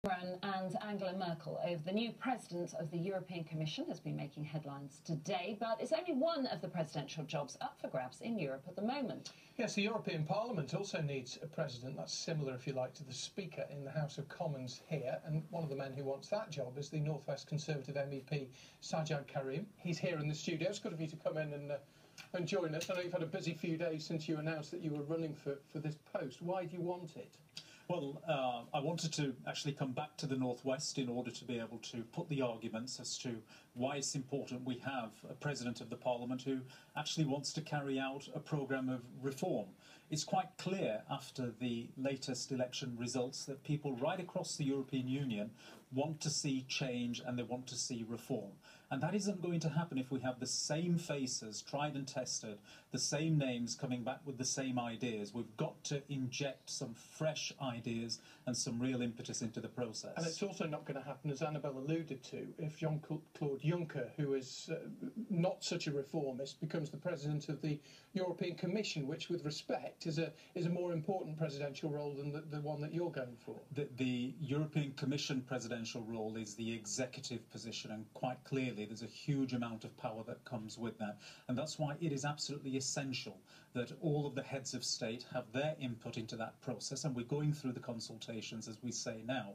Cameron and Angela Merkel over the new president of the European Commission has been making headlines today, but it's only one of the presidential jobs up for grabs in Europe at the moment. Yes, the European Parliament also needs a president that's similar, if you like, to the Speaker in the House of Commons here, and one of the men who wants that job is the North West Conservative MEP Sajjad Karim. He's here in the studio. It's good of you to come in and join us. I know you've had a busy few days since you announced that you were running for this post. Why do you want it? Well, I wanted to actually come back to the North West in order to be able to put the arguments as to why it's important we have a President of the Parliament who actually wants to carry out a programme of reform. It's quite clear after the latest election results that people right across the European Union want to see change and they want to see reform. And that isn't going to happen if we have the same faces, tried and tested, the same names coming back with the same ideas. We've got to inject some fresh ideas and some real impetus into the process. And it's also not going to happen, as Annabelle alluded to, if Jean-Claude Juncker, who is not such a reformist, becomes the president of the European Commission, which, with respect, is a more important presidential role than the one that you're going for. The European Commission presidential role is the executive position, and quite clearly there's a huge amount of power that comes with that. And that's why it is absolutely essential that all of the heads of state have their input into that process, and we're going through the consultations as we say now.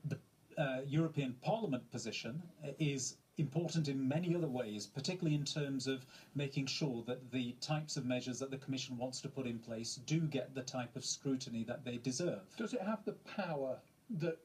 The European Parliament position is important in many other ways, particularly in terms of making sure that the types of measures that the Commission wants to put in place do get the type of scrutiny that they deserve. Does it have the power that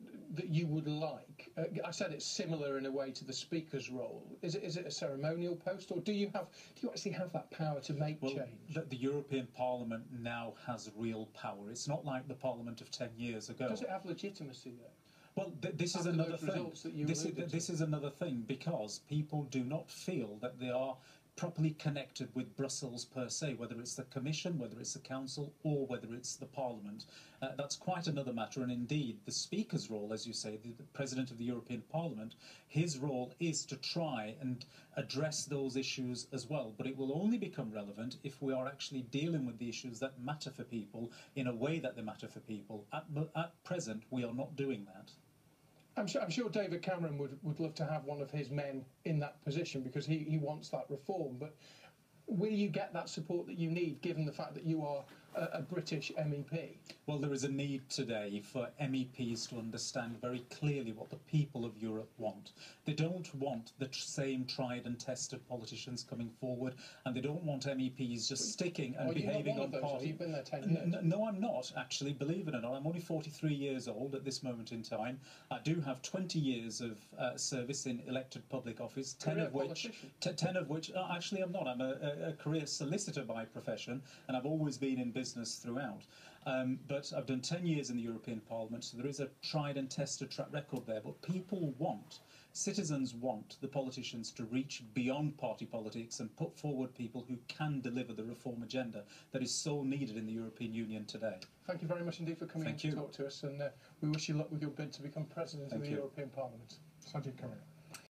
you would like? I said it's similar in a way to the Speaker's role. Is it a ceremonial post, or do you actually have that power to make change? The European Parliament now has real power. It's not like the Parliament of 10 years ago. Does it have legitimacy though? Well, this is another thing. This is another thing, because people do not feel that they are properly connected with Brussels per se, whether it's the Commission, whether it's the Council, or whether it's the Parliament. That's quite another matter, and indeed the Speaker's role, as you say, the President of the European Parliament, his role is to try and address those issues as well, but it will only become relevant if we are actually dealing with the issues that matter for people in a way that they matter for people. At present, we are not doing that. I'm sure David Cameron would love to have one of his men in that position because he wants that reform, but will you get that support that you need, given the fact that you are a British MEP? Well, there is a need today for MEPs to understand very clearly what the people of Europe want. They don't want the same tried and tested politicians coming forward, and they don't want MEPs just sticking and behaving on party. You've been there 10 years. No, I'm not, actually, believe it or not. I'm only 43 years old at this moment in time. I do have 20 years of service in elected public office, 10 of which, actually I'm not. I'm a career solicitor by profession, and I've always been in business throughout. But I've done 10 years in the European Parliament, so there is a tried and tested track record there. But people want, citizens want the politicians to reach beyond party politics and put forward people who can deliver the reform agenda that is so needed in the European Union today. Thank you very much indeed for coming in to talk to us, and we wish you luck with your bid to become President of the European Parliament. Sajjad Karim.